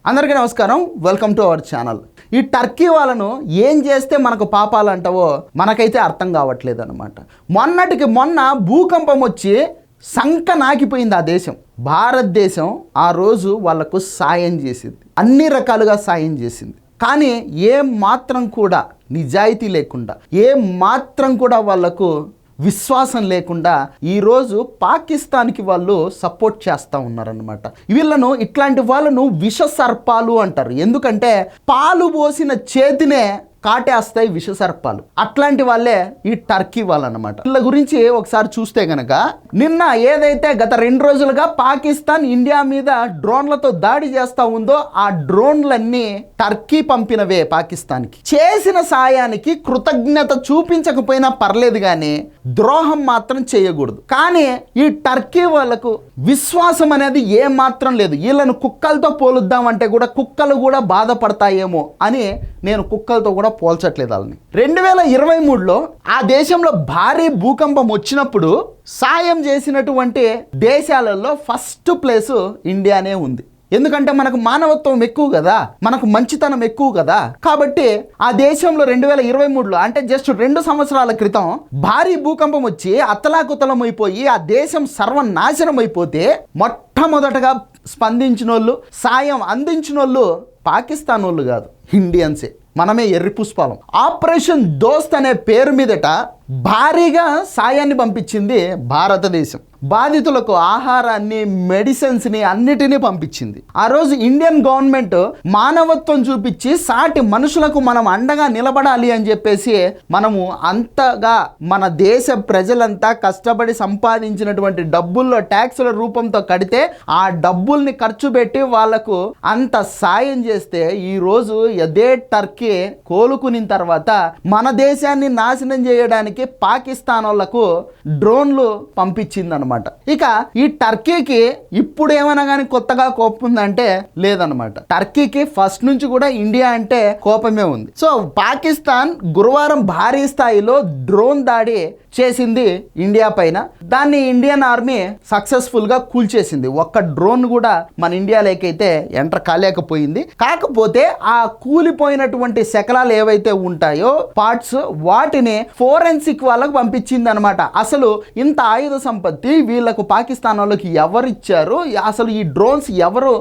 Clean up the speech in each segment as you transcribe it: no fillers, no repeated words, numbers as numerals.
అందరికీ నమస్కారం, welcome to our channel. ఈ టర్కీ వాళ్ళను ఏం చేస్తే మనకు పాపాలు అంటావో మనకైతే అర్థం కావట్లేదు అనమాట. మొన్నటికి మొన్న భూకంపం వచ్చి సంక నాకిపోయింది ఆ దేశం. భారతదేశం ఆ రోజు వాళ్లకు సాయం చేసింది, అన్ని రకాలుగా సాయం చేసింది. కానీ ఏం మాత్రం కూడా నిజాయితీ లేకుండా, ఏం మాత్రం కూడా వాళ్లకు విశ్వాసం లేకుండా ఈరోజు పాకిస్తాన్కి వాళ్ళు సపోర్ట్ చేస్తూ ఉన్నారనమాట. వీళ్ళను, ఇట్లాంటి వాళ్ళను విష సర్పాలు అంటారు. ఎందుకంటే పాలు పోసిన చేతినే కాటేస్తాయి విష సర్పాలు. అట్లాంటి వాళ్ళే ఈ టర్కీ వాళ్ళు అనమాట. వీళ్ళ గురించి ఒకసారి చూస్తే గనక, నిన్న ఏదైతే గత 2 రోజులుగా పాకిస్తాన్ ఇండియా మీద డ్రోన్లతో దాడి చేస్తూ ఉందో ఆ డ్రోన్లన్నీ టర్కీ పంపినవే పాకిస్తాన్కి. చేసిన సాయానికి కృతజ్ఞత చూపించకపోయినా పర్లేదు కానీ ద్రోహం మాత్రం చేయకూడదు. కానీ ఈ టర్కీ వాళ్ళకు విశ్వాసం అనేది ఏ మాత్రం లేదు. వీళ్ళను కుక్కలతో పోలుద్దామంటే కూడా కుక్కలు కూడా బాధపడతాయేమో అని నేను కుక్కలతో కూడా పోల్చట్లేదు వాళ్ళని. 2023లో ఆ దేశంలో భారీ భూకంపం వచ్చినప్పుడు సాయం చేసినటువంటి దేశాలలో ఫస్ట్ ప్లేసు ఇండియానే ఉంది. ఎందుకంటే మనకు మానవత్వం ఎక్కువ కదా, మనకు మంచితనం ఎక్కువ కదా. కాబట్టి ఆ దేశంలో 2023లో అంటే జస్ట్ 2 సంవత్సరాల క్రితం భారీ భూకంపం వచ్చి అతలాకుతలం అయిపోయి ఆ దేశం సర్వనాశనం అయిపోతే మొట్టమొదటగా స్పందించిన వాళ్ళు, సాయం అందించిన వాళ్ళు పాకిస్తాన్ వాళ్ళు కాదు, ఇండియన్సే. మనమే ఎర్రి పుష్పాలం. ఆపరేషన్ దోస్త్ అనే పేరు మీదట భారీగా సాయాన్ని పంపించింది భారతదేశం. బాధితులకు ఆహారాన్ని, మెడిసిన్స్ని అన్నిటినీ పంపించింది. ఆ రోజు ఇండియన్ గవర్నమెంట్ మానవత్వం చూపించి సాటి మనుషులకు మనం అండగా నిలబడాలి అని చెప్పేసి మనము అంతగా మన దేశ ప్రజలంతా కష్టపడి సంపాదించినటువంటి డబ్బుల్లో ట్యాక్సుల రూపంతో కడితే ఆ డబ్బుల్ని ఖర్చు పెట్టి వాళ్లకు అంత సాయం చేస్తే ఈరోజు అదే టర్కీ కోలుకుని తర్వాత మన దేశాన్ని నాశనం చేయడానికి పాకిస్తాన్ వాళ్లకు డ్రోన్లు పంపించిందనమాట. ఇక ఈ టర్కీకి ఇప్పుడు ఏమైనా కానీ కొత్తగా కోపం ఉందంటే లేదనమాట. టర్కీకి ఫస్ట్ నుంచి కూడా ఇండియా అంటే కోపమే ఉంది. సో పాకిస్తాన్ గురువారం భారీ స్థాయిలో డ్రోన్ దాడి చేసింది ఇండియా పైన. దాన్ని ఇండియన్ ఆర్మీ సక్సెస్ఫుల్ గా కూల్చేసింది. ఒక్క డ్రోన్ కూడా మన ఇండియాలోకైతే ఎంటర్ కాలేకపోయింది. కాకపోతే ఆ కూలిపోయినటువంటి శకలాలు ఏవైతే ఉంటాయో పార్ట్స్, వాటిని ఫోరెన్సిక్ వాళ్ళకు పంపించింది అనమాట. అసలు ఇంత ఆయుధ సంపత్తి వీళ్ళకు పాకిస్తాన్ వాళ్ళకి ఎవరు ఇచ్చారు, అసలు ఈ డ్రోన్స్ ఎవరు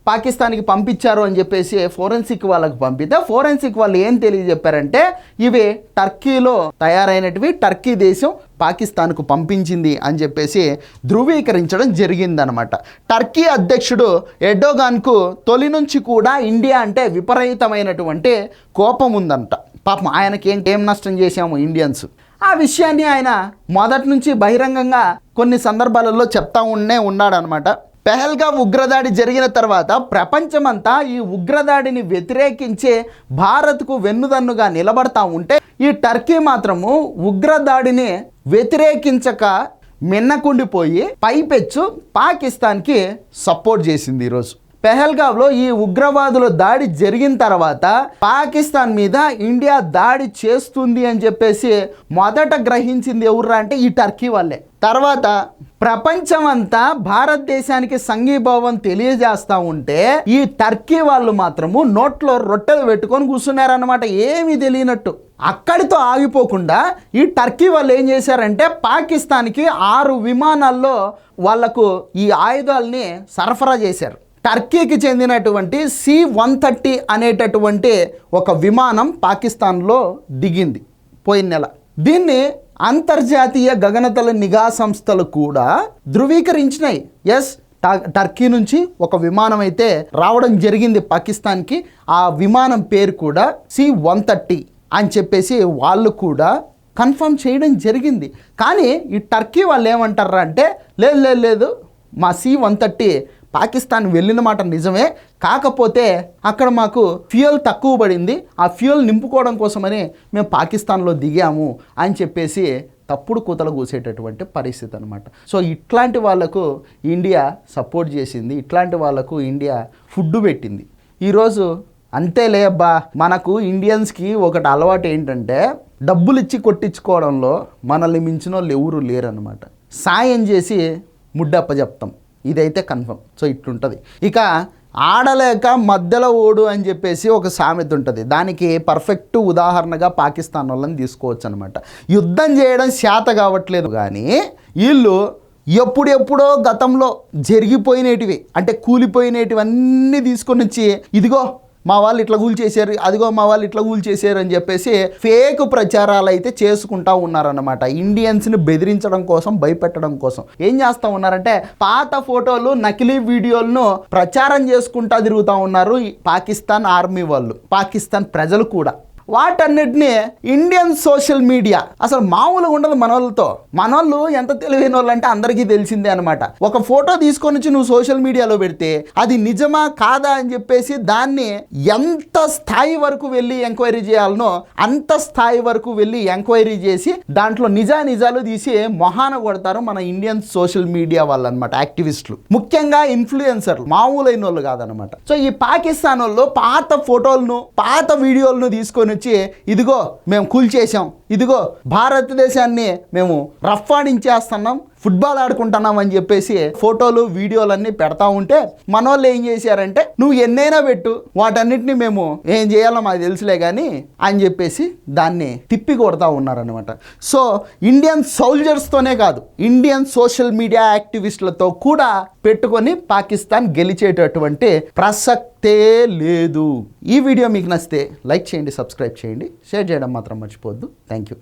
పాకిస్తాన్కి పంపించారు అని చెప్పేసి ఫోరెన్సిక్ వాళ్ళకు పంపితే ఫోరెన్సిక్ వాళ్ళు ఏం తెలియజెప్పారంటే ఇవి టర్కీలో తయారైనటివి, టర్కీ దేశం పాకిస్తాన్కు పంపించింది అని చెప్పేసి ధృవీకరించడం జరిగిందనమాట. టర్కీ అధ్యక్షుడు ఎర్డోగాన్కు తొలి నుంచి కూడా ఇండియా అంటే విపరీతమైనటువంటి కోపం ఉందంట. పాపం ఆయనకి ఏం నష్టం చేశాము ఇండియన్స్, ఆ విషయాన్ని ఆయన మొదటి నుంచి బహిరంగంగా కొన్ని సందర్భాలలో చెప్తా ఉన్నాడనమాట. పెహల్గాం ఉగ్రదాడి జరిగిన తర్వాత ప్రపంచమంతా ఈ ఉగ్రదాడిని వ్యతిరేకించే భారత్కు వెన్నుదన్నుగా నిలబడతా ఉంటే ఈ టర్కీ మాత్రము ఉగ్రదాడిని వ్యతిరేకించక మిన్నకుండిపోయి పైపెచ్చు పాకిస్తాన్కి సపోర్ట్ చేసింది. ఈరోజు పెహల్గాంలో ఈ ఉగ్రవాదుల దాడి జరిగిన తర్వాత పాకిస్తాన్ మీద ఇండియా దాడి చేస్తుంది అని చెప్పేసి మొదట గ్రహించింది ఎవర్రా అంటే ఈ టర్కీ వాళ్ళే. తర్వాత ప్రపంచమంతా భారతదేశానికి సంఘీభావం తెలియజేస్తూ ఉంటే ఈ టర్కీ వాళ్ళు మాత్రము నోట్లో రొట్టెలు పెట్టుకొని కూర్చున్నారన్నమాట, ఏమీ తెలియనట్టు. అక్కడితో ఆగిపోకుండా ఈ టర్కీ వాళ్ళు ఏం చేశారంటే పాకిస్తాన్కి 6 విమానాల్లో వాళ్లకు ఈ ఆయుధాలని సరఫరా చేశారు. టర్కీకి చెందినటువంటి C-130 అనేటటువంటి ఒక విమానం పాకిస్తాన్లో దిగింది పోయిన నెల. దీన్ని అంతర్జాతీయ గగనతల నిఘా సంస్థలు కూడా ధృవీకరించినాయి. ఎస్, టర్కీ నుంచి ఒక విమానం అయితే రావడం జరిగింది పాకిస్తాన్కి. ఆ విమానం పేరు కూడా C-130 అని చెప్పేసి వాళ్ళు కూడా కన్ఫర్మ్ చేయడం జరిగింది. కానీ ఈ టర్కీ వాళ్ళు ఏమంటారా అంటే లేదు మా C-130 పాకిస్తాన్ వెళ్ళిన మాట నిజమే, కాకపోతే అక్కడ మాకు ఫ్యూయల్ తక్కువ పడింది, ఆ ఫ్యూయల్ నింపుకోవడం కోసమని మేము పాకిస్తాన్లో దిగాము అని చెప్పేసి తప్పుడు కూతలు కూసేటటువంటి పరిస్థితి అనమాట. సో ఇట్లాంటి వాళ్ళకు ఇండియా సపోర్ట్ చేసింది, ఇట్లాంటి వాళ్ళకు ఇండియా ఫుడ్ పెట్టింది. ఈరోజు అంతేలే అబ్బా, మనకు ఇండియన్స్కి ఒకటి అలవాటు ఏంటంటే డబ్బులు ఇచ్చి కొట్టించుకోవడంలో మనల్ని మించిన వాళ్ళు ఎవరు లేరనమాట. సాయం చేసి ముడ్డప్ప చెప్తాం, ఇదైతే కన్ఫర్మ్. సో ఇట్లుంటుంది. ఇక ఆడలేక మధ్యలో ఓడు అని చెప్పేసి ఒక సామెత ఉంటుంది. దానికి పర్ఫెక్ట్ ఉదాహరణగా పాకిస్తాన్ వాళ్ళని తీసుకోవచ్చు అనమాట. యుద్ధం చేయడం శాత కావట్లేదు కానీ వీళ్ళు ఎప్పుడెప్పుడో గతంలో జరిగిపోయినటివి అంటే కూలిపోయినటివన్నీ తీసుకొని వచ్చి ఇదిగో మా వాళ్ళు ఇట్లా కూల్చేశారు, అదిగో మా వాళ్ళు ఇట్లా కూల్చేశారు అని చెప్పేసి ఫేక్ ప్రచారాలు అయితే చేసుకుంటా ఉన్నారన్నమాట. ఇండియన్స్ని బెదిరించడం కోసం, భయపెట్టడం కోసం ఏం చేస్తూ ఉన్నారంటే పాత ఫోటోలు, నకిలీ వీడియోలను ప్రచారం చేసుకుంటా తిరుగుతూ ఉన్నారు పాకిస్తాన్ ఆర్మీ వాళ్ళు, పాకిస్తాన్ ప్రజలు కూడా. వాటన్నిటిని ఇండియన్ సోషల్ మీడియా అసలు మామూలుగా ఉండదు మనోళ్ళు ఎంత తెలివైన వాళ్ళు అంటే అందరికీ తెలిసిందే అనమాట. ఒక ఫోటో తీసుకొని వచ్చి నువ్వు సోషల్ మీడియాలో పెడితే అది నిజమా కాదా అని చెప్పేసి దాన్ని ఎంత స్థాయి వరకు వెళ్ళి ఎంక్వైరీ చేయాలనో అంత స్థాయి వరకు వెళ్ళి ఎంక్వైరీ చేసి దాంట్లో నిజాలు తీసి మొహాన కొడతారు మన ఇండియన్ సోషల్ మీడియా వాళ్ళు అనమాట, యాక్టివిస్టులు, ముఖ్యంగా ఇన్ఫ్లుయెన్సర్లు, మామూలైన వాళ్ళు కాదనమాట. సో ఈ పాకిస్తాన్ వాళ్ళు పాత ఫోటోలను, పాత వీడియోలను తీసుకొని వచ్చి ఇదిగో మేము కూల్చేసాం, ఇదిగో భారతదేశాన్ని మేము రఫ్ఫాడించేస్తున్నాం, ఫుట్బాల్ ఆడుకుంటున్నాం అని చెప్పేసి ఫోటోలు, వీడియోలన్నీ పెడతా ఉంటే మనోళ్ళు ఏం చేశారంటే నువ్వు ఎన్నైనా పెట్టు, వాటన్నిటిని మేము ఏం చేయాలో మాకు తెలుసులే కానీ అని చెప్పేసి దాన్ని తిప్పి కొడతా ఉన్నారనమాట. సో ఇండియన్ సోల్జర్స్తోనే కాదు, ఇండియన్ సోషల్ మీడియా యాక్టివిస్టులతో కూడా పెట్టుకొని పాకిస్తాన్ గెలిచేటటువంటి ప్రసక్తే లేదు. ఈ వీడియో మీకు నచ్చితే లైక్ చేయండి, సబ్స్క్రైబ్ చేయండి, షేర్ చేయడం మాత్రం మర్చిపోవద్దు. Thank you.